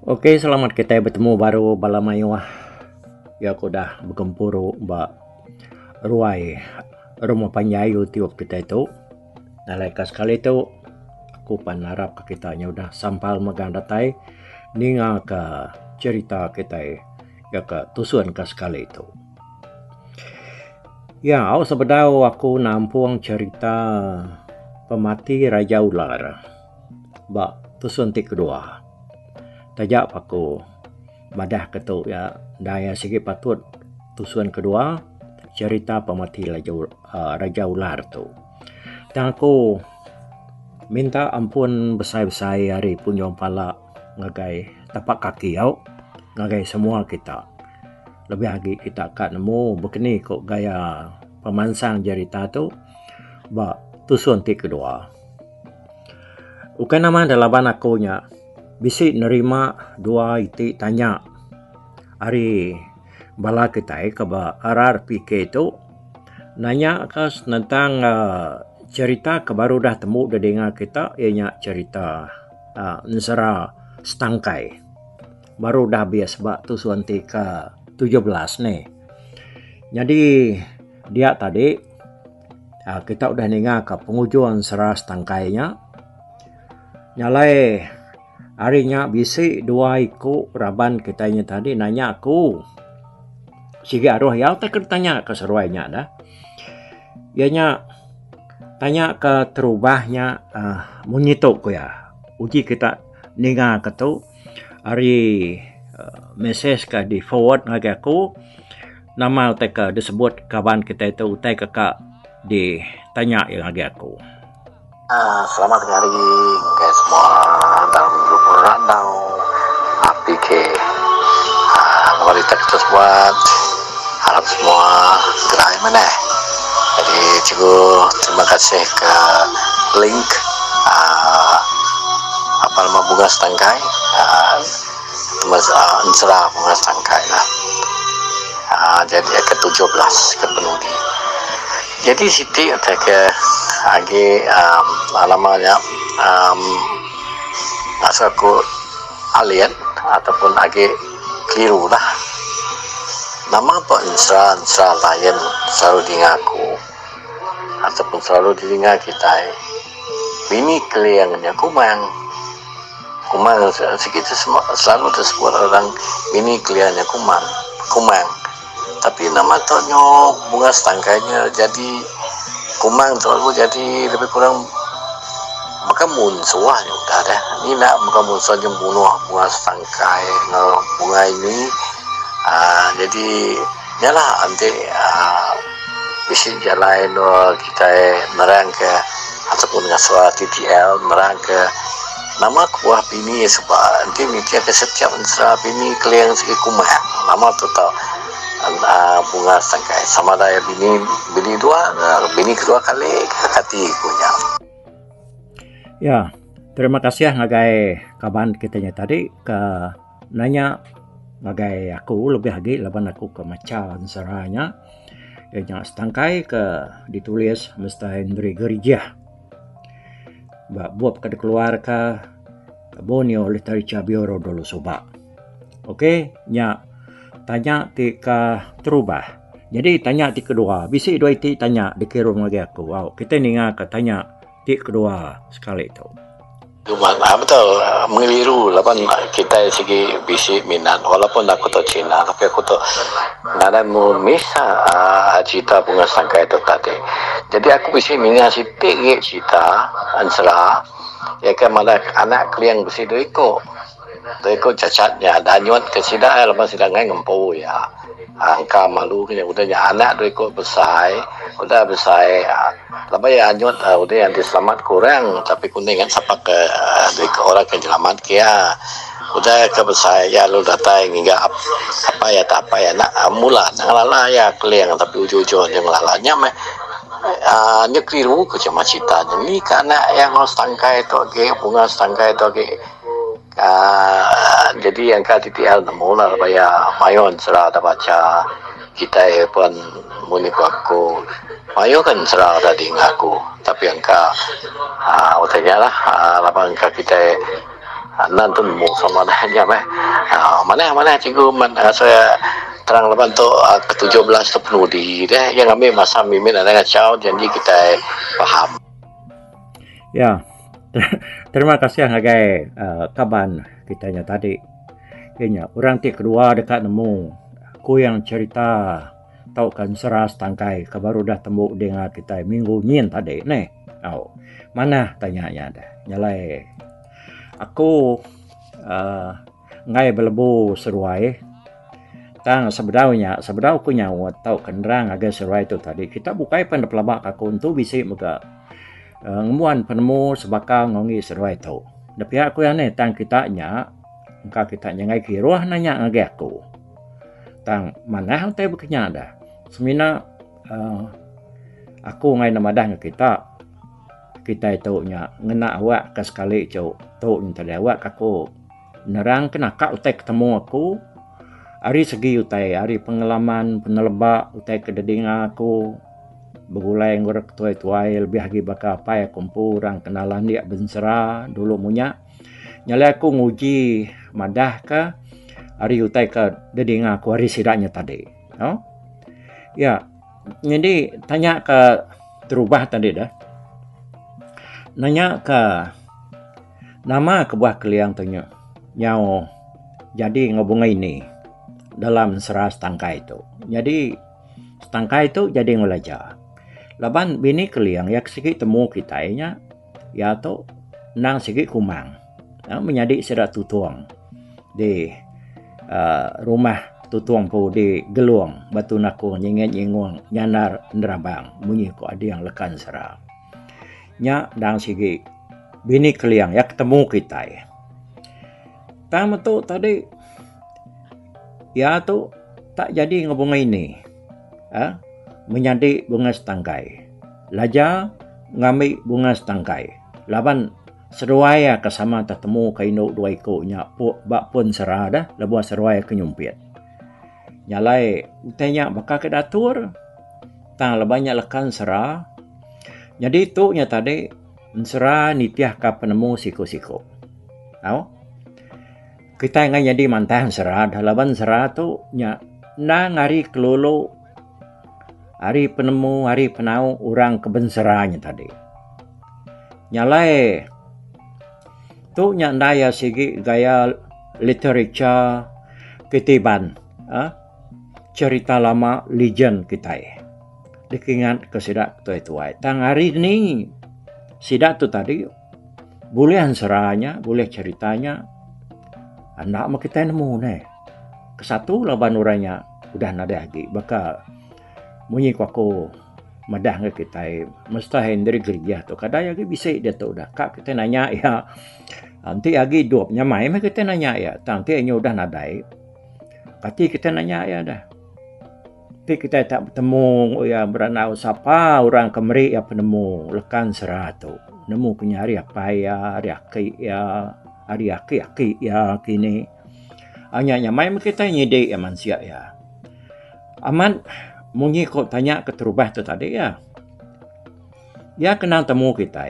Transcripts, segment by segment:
Oke, selamat kita bertemu baru balamayo. Ya aku dah bergempuru mbak ruai rumah panjayu tiup kita itu. Nalaikas sekali itu aku panarap ke kitanya udah sampal megang datai ninga ke cerita kita ya ke tusuan ke sekali itu. Ya, aku sebedau aku nampung cerita pemati Raja Ular. Mbak tusuan ti kedua. Tajak aku madah ketuk ya daya sikit patut tusuan kedua cerita pemati Raja Ular tu. Dan aku minta ampun besar-besar hari punjong pala ngagai tapak kaki au ngagai semua kita. Lebih lagi kita kat nemu begini kok gaya pemansang cerita tu ba tusuan ti kedua. Bukan nama dalaban aku nya bisi nerima dua iti tanya hari bala kita ke ba RRPK itu nanya kas tentang cerita ke baru dah temu dah dengar kita ianya cerita Nsara Setangkai baru dah bias bak tu suanti ke 17 nih. Jadi dia tadi kita udah dengar ke pengujuan Nsara Setangkainya nyalai harinya bisi dua iku raban kitanya tadi nanya aku sige aruh ya tak tanya ke seruainya dah ianya tanya ke terubahnya munyitok ko ya uji kita ninga ke tu hari message ke di forward ngagi aku nama utai ke disebut kawan kita itu utai kakak di tanya yang ngagi aku. Selamat hari guys semua dalam grup Randau APK. Mari kita buat harap semua gerai mana. Jadi cikgu terima kasih ke link apa nama bunga setangkai Nsara bunga setangkai lah. Jadi ke-17 ke penudi. Jadi Siti ada ke agi alamanya aku alien ataupun agi keliru lah. Nama apa Nsara lain selalu diingatku ataupun selalu diingat kita. Bini keliangnya kumang segitu semua selalu disebut orang bini keliangnya kumang. Tapi nama tonyo bunga setangkainya jadi kumang selalu jadi lebih kurang maka munsuah udah dah ini nak maka munsuah yang bunuh bunga setangkai bunga ini jadi nyala nanti bisa jalan kita merang ke ataupun ngasuah TTL merang ke nama kuah bini sebab nanti mikir ke setiap Nsara bini kalian segi kumang nama tu tau bunga setangkai sama daya bini kedua kali hati punya. Ya, terima kasih ngagai kawan kitanya tadi ke nanya ngagai aku lebih lagi laban aku ke maca Nsaranya yang setangkai ke ditulis Mr. Hendri Gerijah buat ke keluar ke Borneo Literature Bureau dulu soba. Oke, nya tanya tika terubah. Jadi tanya ti kedua. Bisi dua ti tanya dikirim lagi aku. Wow, kita ninga ke tanya ti kedua sekali itu. Betul, mengeliru lapan kita segi bisi minat walaupun aku tahu Cina tapi aku tahu nada misa cerita bunga setangkai itu tadi. Jadi aku bisi minat si tiga cerita Nsara ya kan malah anak kalian bisi doiko cacatnya dan nyuat ke sida lepas sida ngai ngempu ya angka malu kena udahnya anak doiko besar lepas ya nyuat udah yang diselamat kurang tapi kuning kan siapa ke doiko orang ke selamat kia udah ke besar ya lu datang hingga apa ya tak apa ya nak mula ngalala ya kalian tapi ujung-ujung yang lalanya mah keliru ke cuma citanya ni karena yang setangkai itu bunga setangkai itu jadi yang KTTL nemu lah supaya mayon serah ada baca kita pun muniku aku mayo kan serah tadi ngaku tapi angka utanya lah lapang kita nan tu mu sama dah jam mana cikgu saya terang lepas tu ke-17 tu penuh di deh yang kami masa mimin ada ngacau janji kita paham. Ya, terima kasih ngagai kaban kitanya tadi. Kayaknya orang ti kedua dekat nemu. Aku yang cerita tahu kan seras tangkai kebaru dah tembuk dengar kita minggu nyin tadi nih. Oh, mana tanyanya dah. Nyalai. Aku ngai belebu seruai. Tang sebenarnya aku nyawa tahu kenderang agak seruai tu tadi. Kita bukai pendepelabak aku untuk bisik muka. Ngemuan penemu sebakal ngongi seruai tu. Tapi aku yang ni tang kitanya, engkau kitanya ngai kiruah nanya ngagi aku. Tang mana hang teh bekenya dah. Semina aku ngai nama dah kita itu nya ngena awak ke sekali cau tu tadi awak aku nerang kena kak utai ketemu aku. Hari segi utai, hari pengalaman penelebak utai kededinga aku. Begulai ngorek tuai-tuai lebih lagi bakal apa ya kumpul orang kenalan dia bensera dulu munya nyala aku nguji madah ke hari utai ke dedinga aku hari sidaknya tadi ya jadi tanya ke terubah tadi dah nanya ke nama kebuah keliang tanya nyau jadi ngobunga ini dalam seras tangkai itu jadi tangkai itu jadi ngelajar laban bini keliang yak sigi temu kitanya ya to nang sigi kumang menjadi serat tutuang di rumah tutuang po di geluang batu nako nyinget nyinguang nyanar nderabang bunyi ko ada yang lekan sera nya dang sigi bini keliang yak temu kita tama tu tadi ya to tak jadi ngobunga ini menjadi bunga setangkai. Laja ngambil bunga setangkai. Laban seruaya kesama tertemu kainu dua ikutnya bak pun serada lebuah seruaya kenyumpit. Nyalai utanya bakal ke datur. Tang lebanya lekan serah. Jadi tu nya tadi serah nitiah ka penemu siko-siko. Tahu? Kita ngai jadi mantah serah. Laban serah tu nya na ngari kelulu hari penemu, hari penau, orang kebenseranya tadi. Nyalai, tu nyandaya segi gaya literature ketiban, cerita lama legend kita. Dikingat ke sidak tuai-tuai. Tang hari ini, sidak tu tadi, boleh serahnya, boleh ceritanya, anak mah kita nemu nih. Kesatu laban orangnya, udah nada lagi, bakal munyi ko ako madah nga kita mustahin dari gereja tu kadaya lagi bisa dia tu dah kak kita nanya ya nanti lagi dua nyamai mah kita nanya ya nanti nya udah nadai kati kita nanya ya dah tapi kita tak bertemu ya beranau siapa orang kemeri ya penemu lekan serah tu nemu punya hari apa ya hari aki ya kini hanya nyamai mah kita nyide ya manusia ya aman munyi kok tanya ke terubah tu tadi ya. Ya kenal temu kita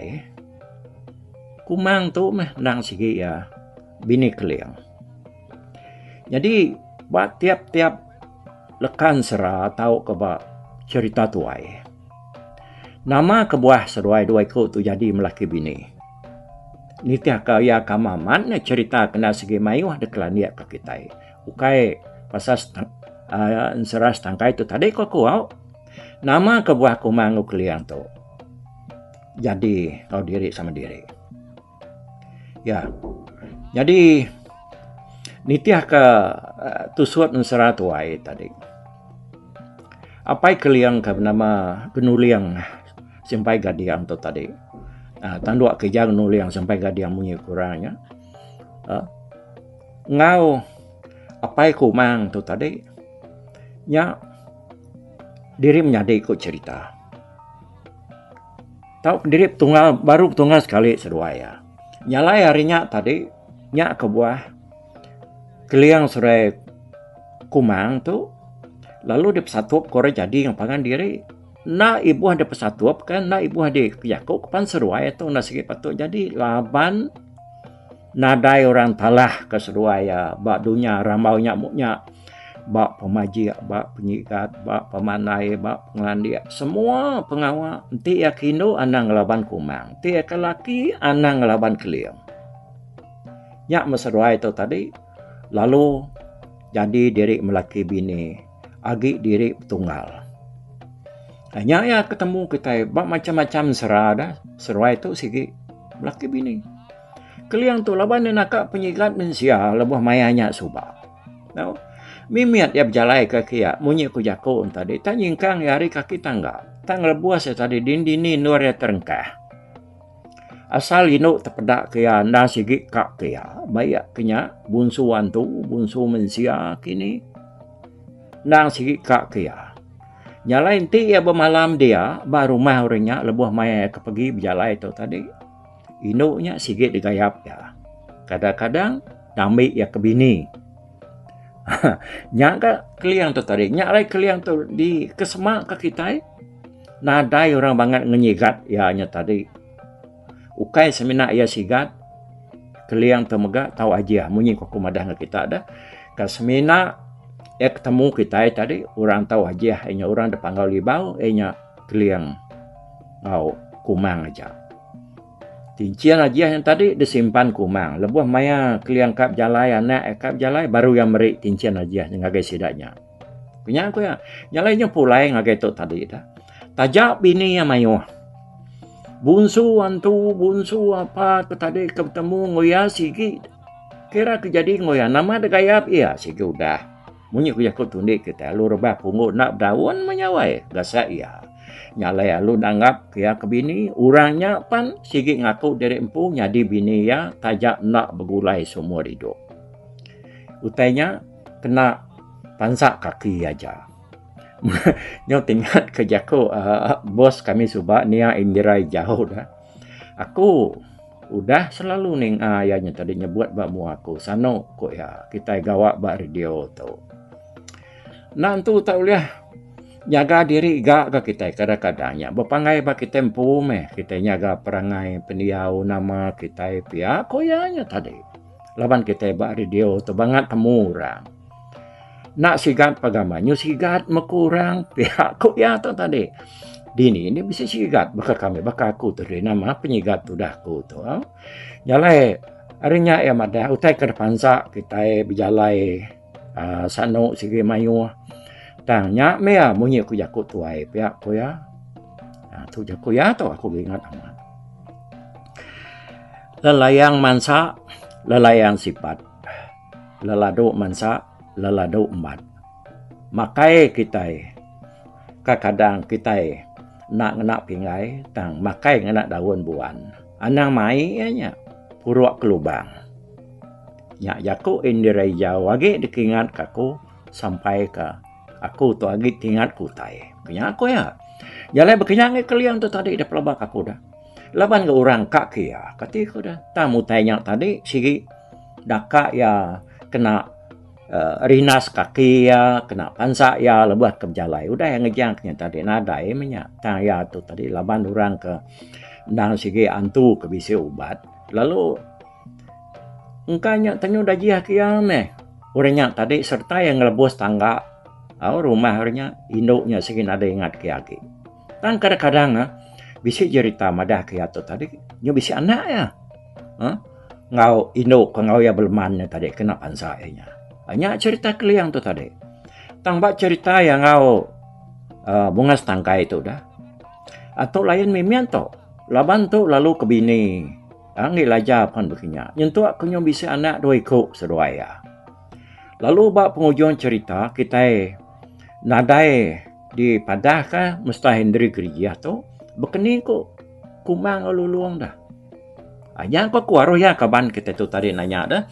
kumang tu mah nang sigi ya bini keliang. Jadi buat tiap-tiap lekan serah tahu ke cerita tuai. Nama kebuah seruai dua ikut tu jadi melaki bini. Nitiah kaya kamaman cerita kena segi mayuh deklan dia ke kita. Ukai pasal seras tangkai itu tadi kok kuau nama kebuah kumangu keliang tu jadi kau diri sama diri ya jadi nitiah ke tusuat serat tuai tadi apa keliang ke nama genuliang sampai gadiang tu tadi tanduk kejang genuliang sampai gadiang munyi kurangnya ngau apa kumang tu tadi nya diri menyadari ikut cerita. Tahu diri baru tunggal sekali seruaya. Nyalai harinya tadi nya kebuah keliang serai kumang tu lalu dia pesatup kore jadi yang pangan diri na ibu ada pesatup kan na ibu ada kejaku kepan seruaya tu na segi patut jadi laban nadai orang talah ke seruaya bak dunia ramau nyamuknya bak pemaji bak penyikat bak pemanai bak pengelandia semua pengawal ti yakindo anang ngelaban kumang ti laki anang ngelaban keliang nyak meseruai itu tadi lalu jadi diri melaki bini agi diri tunggal hanya ya ketemu kita bak macam-macam serada seruai itu sigi melaki bini keliang tu laban nakak penyikat mensia lebuh mayanya subak. Tahu? Mimiat ya berjalai ke kia, munyi ku jako tadi. Tak nyingkang ya hari kaki tangga. Tak ngelebuas ya tadi dindini nur ya terengkah. Asal ino terpedak kia nasi gik kak kia. Bayak kenya bunsu wantu, bunsu mensia kini. Nang sigi kak kia. Nyalain ti ya bermalam dia, baru mah orangnya lebuh maya kepegi berjalai tu tadi. Ino-nya sigit digayap ya. Kadang-kadang damai ya ke bini. Nyak ka keliang tu tadi. Nyak lai keliang tu di kesemak ke kita. Nadai orang banget ngenyigat ya nya tadi. Ukai semina ya sigat. Keliang tu megak tahu aja. Munyi kok kumadah ke kita ada. Ka semina ya ketemu kita tadi. Orang tahu aja. Enya orang depanggau libau. Enya keliang ngau kumang aja. Tincian aja yang tadi disimpan kumang. Lebuh maya keliang kap jalai anak kap jalai baru yang meri tincian aja ngagai sidaknya. Punya aku ya. Nyalainya pulai ngagai tu tadi dah. Tajak bini yang mayu. Bunsu wantu bunsu apa tu tadi ketemu ngoya sigi. Kira kejadi ngoya nama ada gayap iya sigi udah. Munyi ku yakut tundik kita lu rebah pungut nak daun menyawai gasa iya. Nyalai lu nanggap kia ke bini urangnya pan sigi ngaku dari empu nyadi bini ya tajak nak begulai semua hidup utainya kena pansak kaki aja nyo tingkat ke jako bos kami subak nia indirai jauh dah aku udah selalu ning ayahnya tadi nyebut bakmu aku sano kok ya kita gawak bak radio tu nantu tak boleh jaga diri gak ke kita kadang-kadangnya berpangai bak kita empu meh kita jaga perangai pendiau nama kita pihak koyanya tadi laban kita bak radio tu banget temu orang nak sigat pagamanyo sigat mekurang pihak koya tu tadi dini ini bisa sigat bakal kami bakal aku tu nama penyigat tu dah aku tu nyalai harinya ya madah utai ke depan sak kita berjalai sano sigi mayu tanya mea munyi ku jakut tuai pihak ku ya. Tu jakut ya tu aku ingat amat. Lelayang mansa, lelayang sifat. Lelado mansa, lelado emat. Makai kita kadang kita nak pingai tang makai ngena daun buan. Anang mai nya puruk kelubang. Nyak jakut indirai jauh lagi dikingat kaku sampai ke aku tu lagi tingat ku tai. Punya aku ya. Jalan berkenyang keliang tu tadi dah pelabak aku dah. Laban ke orang kak kia. Kati aku dah. Tamu tanya tadi sigi dakak ya kena rinas kaki ya, kena pansak ya, lebuh ke jalai. Udah yang ngejangnya tadi nadai minyak. Tang ya tu tadi laban orang ke nang sigi antu ke bisi ubat. Lalu engkanya tanya dah jih kia meh. Orangnya tadi serta yang ngelebus tangga rumah harinya induknya segini ada ingat kiaki. Tan kadang-kadang bisa cerita madah kiato tadi nyo bisa anak ya. Ngau induk ngau ya belmannya tadi kena pansainya. Hanya cerita keliang tu tadi. Tang bak cerita yang ngau bunga setangkai itu dah. Atau lain mimian tu. Laban tu lalu ke bini. Ngi lajapan begini. Nyentuh aku nyo bisa anak dua ikut seduaya. Lalu bak penghujung cerita kita nadai di padah ka mustahindri gereja tu bekeni ko kumang luluang dah. Aja ko kuaruh ya kaban kita tu tadi nanya dah.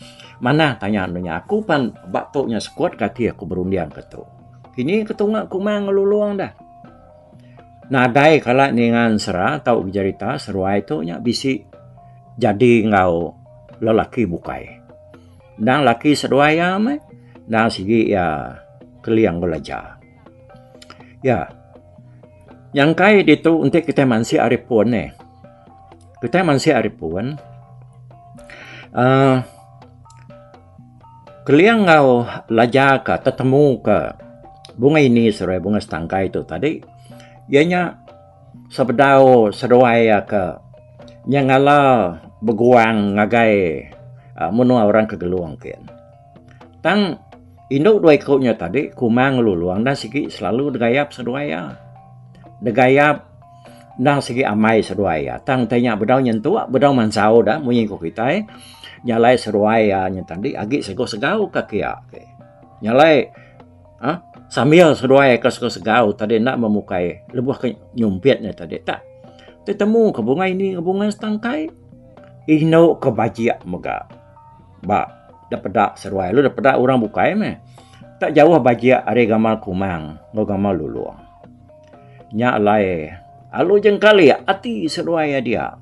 Mana tanya nanya aku pan bakpoknya sekuat kaki aku berundian ke tu. Kini ketungak kumang luluang dah. Nadai kala ningan sera tau bercerita seruai tu nya bisi jadi ngau lelaki bukai. Dan laki seruaya me dan sigi ya keliang belajar. Ya, yang kai itu untuk kita masih aripun Kita masih aripun. Kalian ngau lajar ke tetemu ke bunga ini serai bunga setangkai itu tadi, ianya sebedau seruai ke nyangala beguang ngagai menua orang kegeluang kian. Tang induk dua ikutnya tadi kumang luluang dan sigi selalu degayap seruai degayap dan segi amai seruai tang tanya bedau nyentuh bedau mansau dah munyi ko kita nyalai seruai nyentandi agi segau kakia nyalai sambil seruai ke segau tadi nak memukai lebuh ke nyumpitnya tadi tak tetemu ke bunga ini ke bunga setangkai ino ke bajia mega ba dapat seruai lu dapat orang bukai meh tak jauh bajia are gamal kumang ngo gamal luluang nyalai alu jengkali ati seruai dia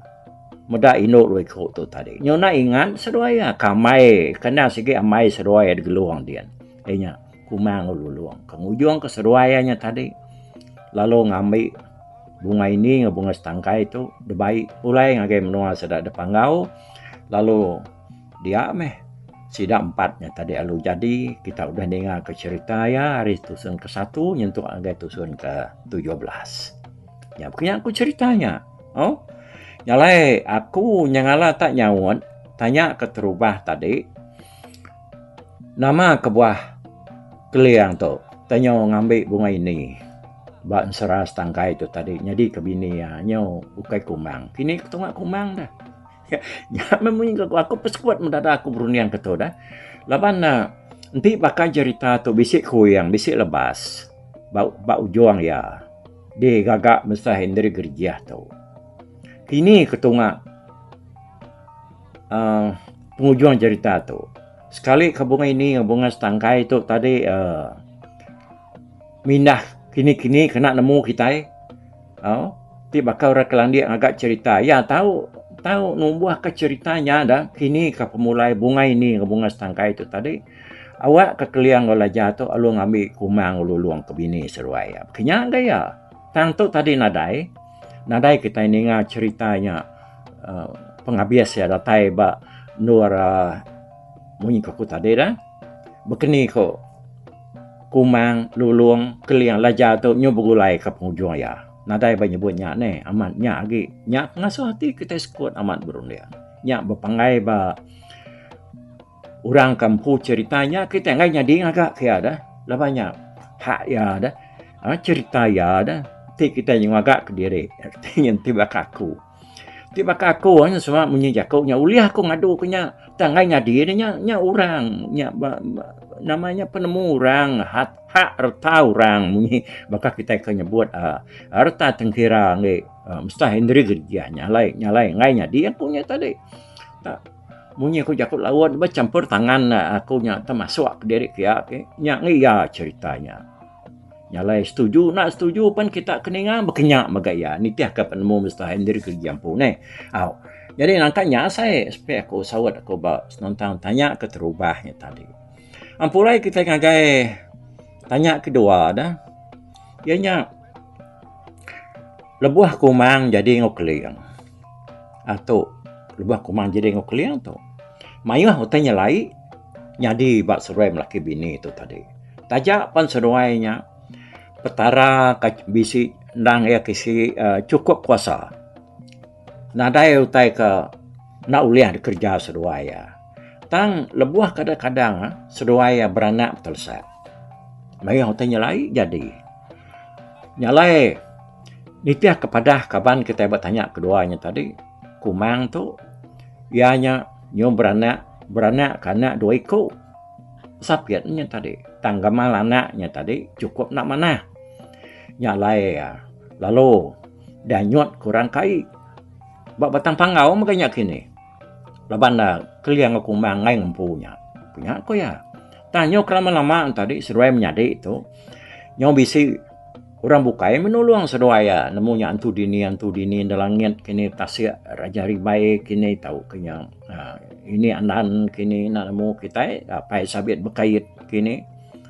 Meda ino roi ko tu tadi. Nyona ingat seruaya kamai kena segi amai seruaya di geluang dia. Enya kumang luluang. Kengujung ke seruayanya tadi. Lalu ngambil bunga ini bunga setangkai itu debai ulai ngagai menua sedak depangau. Lalu dia sidak empatnya tadi alu jadi kita udah dengar ke cerita hari tusun ke-1 nyentuh ngagai tusun ke-17. Ya punya aku ceritanya. Oh nyalai aku nyangala tak nyawon tanya ke terubah tadi nama kebuah keliang tu tanya ngambil bunga ini bak serah setangkai itu tadi jadi ke bini nyo ukai kumang kini ketengah kumang dah ya memang aku peskuat mendadak aku berunian ketu dah laban nanti pakai cerita tu bisik kuyang bisik lebas bak ujung ya di gagak mestahin dari gerjah tu kini ketunga pengujuan cerita tu sekali ke bunga ini bunga setangkai tu tadi mindah kini kena nemu kita tiba kau rakalan dia agak cerita ya tahu numbuh ke ceritanya dah kini ke pemulai bunga ini ke bunga setangkai itu tadi awak ke keliang olah jatuh alu ngambil kumang luluang ke bini seruai kenyang gaya tantu tadi nadai kita ini ceritanya penghabis ya datai ba nur munyi aku tadi dah bekeni ko kumang luluang keliang laja tu nyu begulai ke penghujung ya nadai ba nyebutnya ne amat nya agi nya ngasuh hati kita sekut amat berundia nya bepangai ba orang kampu ceritanya kita ngai nyadi agak kaya dah labanya hak ya dah cerita ya dah kita yang agak ke diri artinya tiba kaku hanya semua menyejakaunya uliah aku ngadu kenya tangainya dirinya nya orang nya namanya penemu orang hak harta orang munyi bakal kita nyebut harta tengkira nge mustahil dari gerja nyalai ngainya dia punya tadi tak munyi aku jakut lawan bercampur tangan aku nya termasuk ke diri kia nya ngiya ceritanya nyalai setuju pun kita keningan berkenyak magaya ni tiah ke penemu mustahil dari kerjampu ne jadi nangkanya saya supaya aku sawat aku nonton tanya ke terubahnya tadi ampulai kita ngagai tanya kedua dah ianya lebuah kumang jadi ngokeliang atau lebuah kumang jadi ngokeliang tu mayuh utanya lai nyadi bak seruai melaki bini itu tadi tajak pan seruainya petara bisi nang ya kisi cukup kuasa nadai utai ke nak uliah kerja seruaya tang lebuah kadang-kadang seruaya beranak telsa mai utai nyalai jadi nyalai nitiah kepada kaban kita bertanya keduanya tadi kumang tu ianya nyo beranak karena 2 ekor sapiatnya tadi tanggamal anaknya tadi cukup nak mana nyalai lalu danyut kurang kai bak batang pangau makanya kini laban keliang aku mangai punya aku ya tanya lama-lama tadi seruai menyadi itu nyo bisi orang bukai menolong seruaya nemunya antu dini dalangit kini tasya raja ribai kini tahu kenyang ini anan kini nak nemu kita apa sabit berkait kini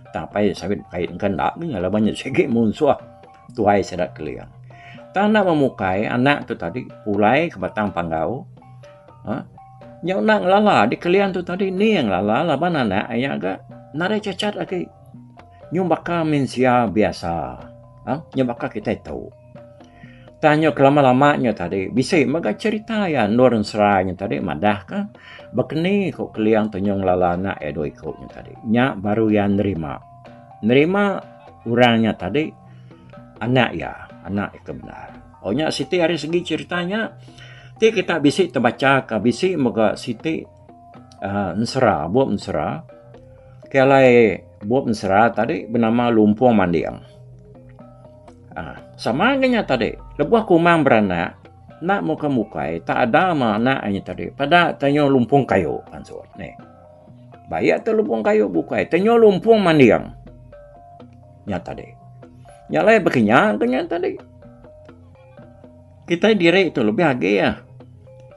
tapai sabit berkait kan tak ni lah banyak segi munsuh tuai sedak keliang tak nak memukai anak tu tadi pulai ke batang panggau Yang nak lala di kalian tu tadi ni yang lala laban anak ayah agak nare cacat lagi. Nyumbaka mensia biasa. Nyumbaka kita tahu. Tanya kelama-lamanya tadi, bisa maga cerita ya nur seranya tadi madah kan. Bakni kok kalian tanyong lala nak edo ikutnya tadi. Nya baru yang nerima. Nerima orangnya tadi anak itu benar. Nya Siti hari segi ceritanya. Ti kita bisi terbaca ke bisi moga Siti nsera buat nsera. Kelai buat nsera tadi bernama Lumpung Mandiang. Sama dengan tadi, lebuah kumang beranak nak muka-mukai tak ada maknanya tadi. Pada tanya Lumpung Kayu pansur. Nih. Bayak tu Lumpung Kayu bukai. Tanya Lumpung Mandiang. Nya tadi. Nyalai berkenyak kenyang tadi. Kita diri itu lebih agak ya.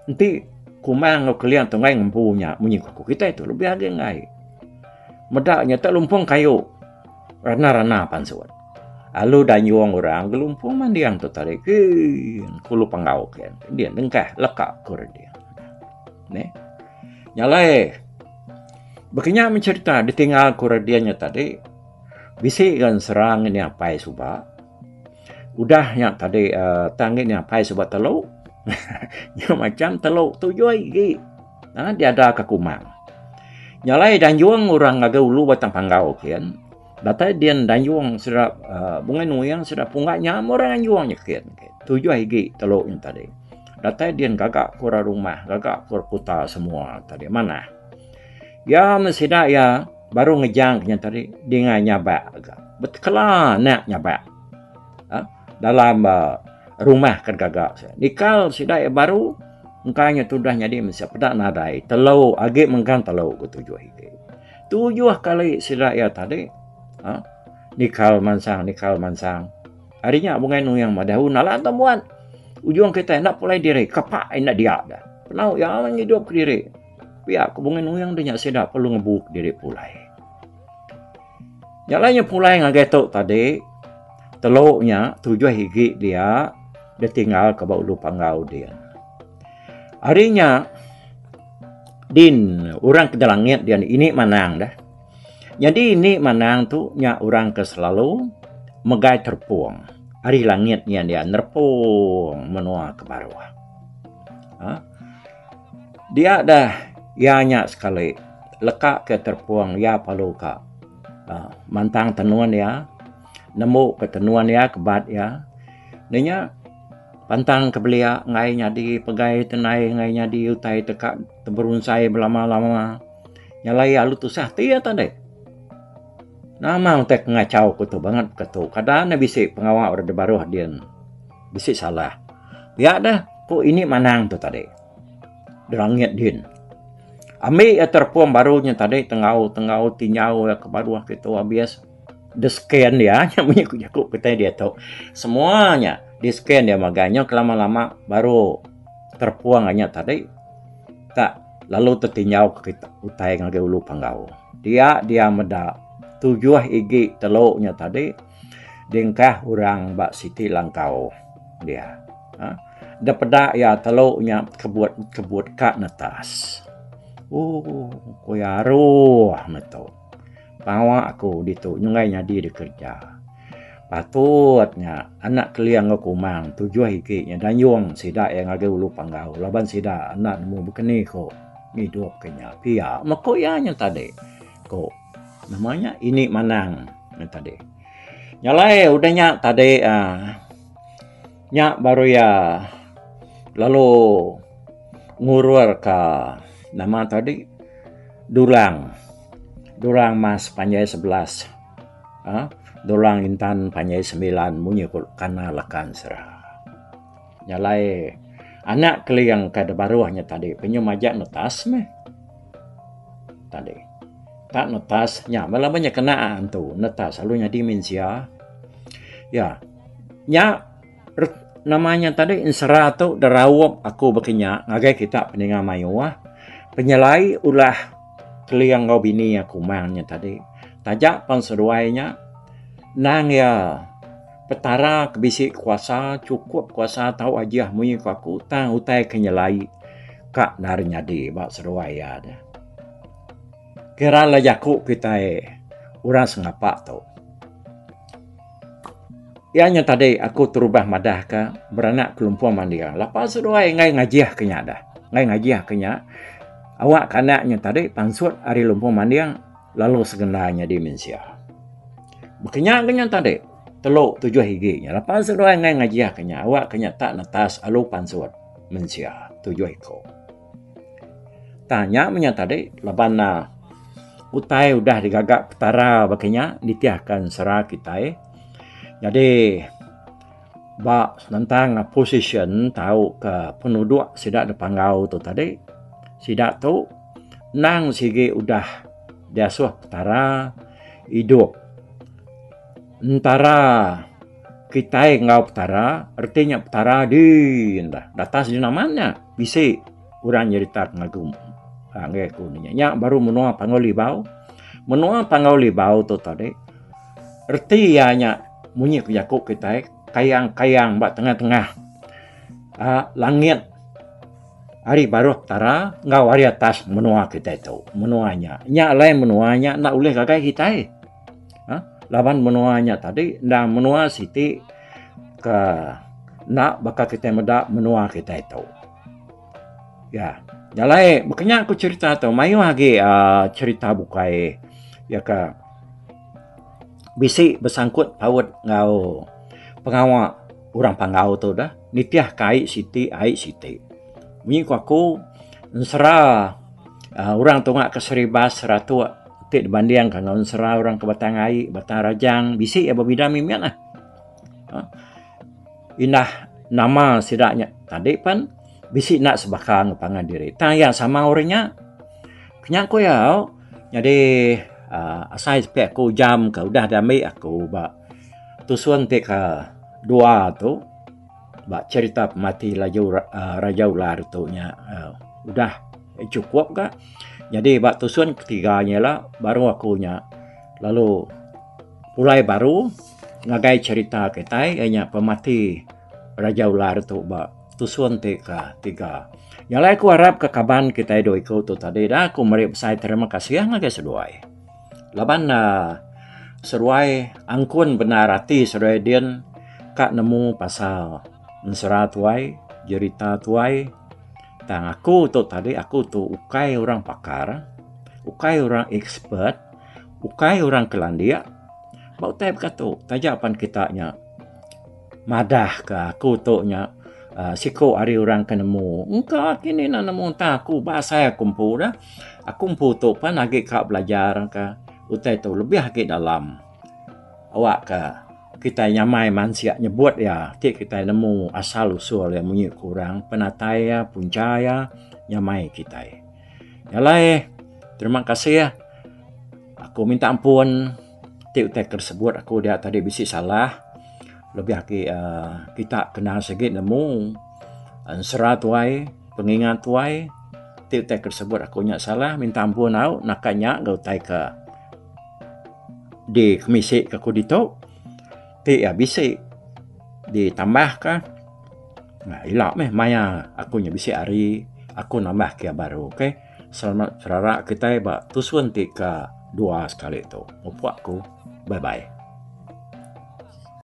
Nanti kumang atau kalian tengah mempunyai menyikuku kita itu lebih agak ngai. Medaknya tak Lumpung Kayu. Rana-rana pansur. Lalu dan yuang orang gelumpung mandiang tu tadi kulu panggau kan. Dia dengkah lekak kur dia. Nih. Nyalai. Berkenyak mencerita ditinggal kur dianya tadi. Bisi kan serang ini apa subah. Udahnya tadi tanggit ni apa sebab teluk. Yang macam teluk tujuh lagi. Dia ada ke kumang. Nyalai dan yuang orang agak ulu batang panggau kan. Data dia dan yuang sudah bunga nuyang sudah punggaknya orang yang yuangnya kan. Tujuh lagi teluk yang tadi. Data dia gagak kura rumah, gagak kura kota semua tadi mana. Ya mesti dah ya baru ngejangnya tadi dengan nyabak agak. Betkala nak nyabak. Dalam rumah kan gagak. Nikal sidak ya baru engkanya tu dah jadi mesti pedak nadai. Teluk agak mengkan teluk ke tujuh lagi. Tujuh kali sidak ya tadi. Nikal mansang. Harinya bunga nuyang madahu nalan temuan. Ujung kita nak pulai diri. Kapak nak dia dah. Penau yang hidup ke diri. Pihak bunga nuyang dia sedap perlu ngebuk diri pulai. Jalannya pulai ngagetok tadi. Teluknya tujuh higi dia tinggal ke bawah panggau dia. Harinya din orang ke langit dia ini manang dah. Jadi ini manang tu nya orang ke selalu megai terpuang. Hari langitnya dia nerpung menua ke bawah. Dia dah ianya sekali lekak ke terpuang ya palu ka. Mantang tenuan ya. Nemu ke tenuan ya kebat ya. Nanya pantang ke belia ngai nyadi pegai tenai ngai nyadi utai tekak teberunsai belama-lama. Nyalai alu tu sah tia tadi. Nama untuk ngacau kutu banget kutu. Kadang bisa pengawal orang baru hadian. Bisa salah. Ya dah, kok ini manang tu tadi. Derangit din. Ambil ya terpuang barunya tadi tengau tinyau ya ke baru gitu habis. Di-scan dia, namanya kujakuk kita dia tahu. Semuanya di-scan dia maganya kelama-lama baru terpuang hanya tadi. Tak lalu tertinyau ke kita utai ngage ulu panggau. Dia medak. Tujuh igi teluknya tadi dengkah orang Mbak Siti Langkau dia. Dah pedak ya teluknya kebut kak netas. Koyaruh meto. Bawa aku ditu nyungai nyadi di kerja. Patutnya anak keliang kumang tujuh igi nya dan yuang sida yang agak ulu panggau. Laban sida anak nemu bekeni kok hidup kenya pia makoyanya tadi kok namanya ini manang tadi. Nyalai udahnya tadi nyak baru ya lalu ngurur ke nama tadi Dulang Mas Panjai 11. Dulang Intan Panjai 9 munyikul kana lakan serah. Nyalai anak keliang kada baruahnya tadi penyumajak netas meh. Tadi tak netasnya malah banyak kenaan tu netas selalunya dimensia ya namanya tadi insera tu derawop aku berkenyak ngagai kita peninga mayuah penyelai ulah keliang kau bini aku mangnya tadi tajak panseruainya nang ya petara kebisi kuasa cukup kuasa tahu aja munyi aku tang utai kenyelai kak narinya di bak seruai ada. Kira lah jaku kita orang sengapak tu. Ianya tadi aku terubah madah ke beranak kelumpuan mandiang. Lepas seruai ngai ngajiah kenya dah. Ngai ngajiah kenya. Awak kanaknya tadi pansut hari lumpuan mandiang lalu segendanya di mensia. Berkenyak kenya tadi teluk 7 higinya. Lepas seruai ngai ngajiah kenya. Awak kenya tak natas alu pansut mensia 7 ekor. Tanya menya tadi laban utai udah digagak petara bakenya ditiahkan serah kita jadi bak tentang position tahu ke penduduk sidak depangau tu tadi sidak tu nang sigi udah diasuh petara hidup antara kita ngau petara artinya petara di atas di namanya bisa orang cerita ngagum nggak kuningnya baru menua pangolibau tu tadi erti nya munyi yakuk kita kayang bak tengah-tengah langit hari baru tara ngau hari atas menua kita itu menuanya lain menuanya nak boleh gagai kita laban menuanya tadi ndak menua siti ke nak bakal kita medak menua kita itu ya. Jalai, makanya aku cerita tu, mayu lagi cerita bukai, ya ke, bisi bersangkut paut ngau pengawal orang pangau tu dah, nitiah kai siti, ai siti. Bunyi aku nsera orang tu ngak keseribas ratu tik dibanding kan nsera orang ke batang ai, batang rajang, bisi ya berbeda mimian lah. Indah nama sidaknya tadi pan. Bisi nak sebakang pangan diri. Tanya sama orangnya. Kenyak aku ya. Jadi asal sepek aku jam ke udah dami aku bak tusuan tek dua tu bak cerita mati Raja Ular tu nya udah cukup ke. Jadi bak tusuan ketiganya lah baru aku nya lalu mulai baru ngagai cerita kita nya pemati Raja Ular tu bak tusuan tiga. Yang lain aku harap kekaban kita do ikut tu tadi dah aku mari saya terima kasih ngagai seduai. Laban seruai angkun benar hati seruai dian kak nemu pasal nsera tuai cerita tuai tang aku tu tadi aku tu ukai orang pakar, ukai orang expert, ukai orang kelandia. Bau type katu tajapan kitanya madah ke aku tu nya siko ari orang kenemu engkau kini nak nemu tak aku bahasa aku kumpu dah aku kumpu tu pan lagi kak belajar ke utai tu lebih lagi dalam awak ke kita nyamai manusia nyebut ya tik kita nemu asal usul yang bunyi kurang penataya puncaya nyamai kita yalai terima kasih ya aku minta ampun tik utai tersebut aku dia tadi bisi salah lebih lagi kita kena segit nemu ansera tuai pengingat tuai tiap tersebut aku nyak salah minta ampun au nakanya gau tai ke di komisi ke kudito ti ya bisi ditambahkan nah ilak meh maya aku nya bisi ari aku nambah kia baru okey selamat serara kita ba tusuan ti ke dua sekali tu opo aku bye bye.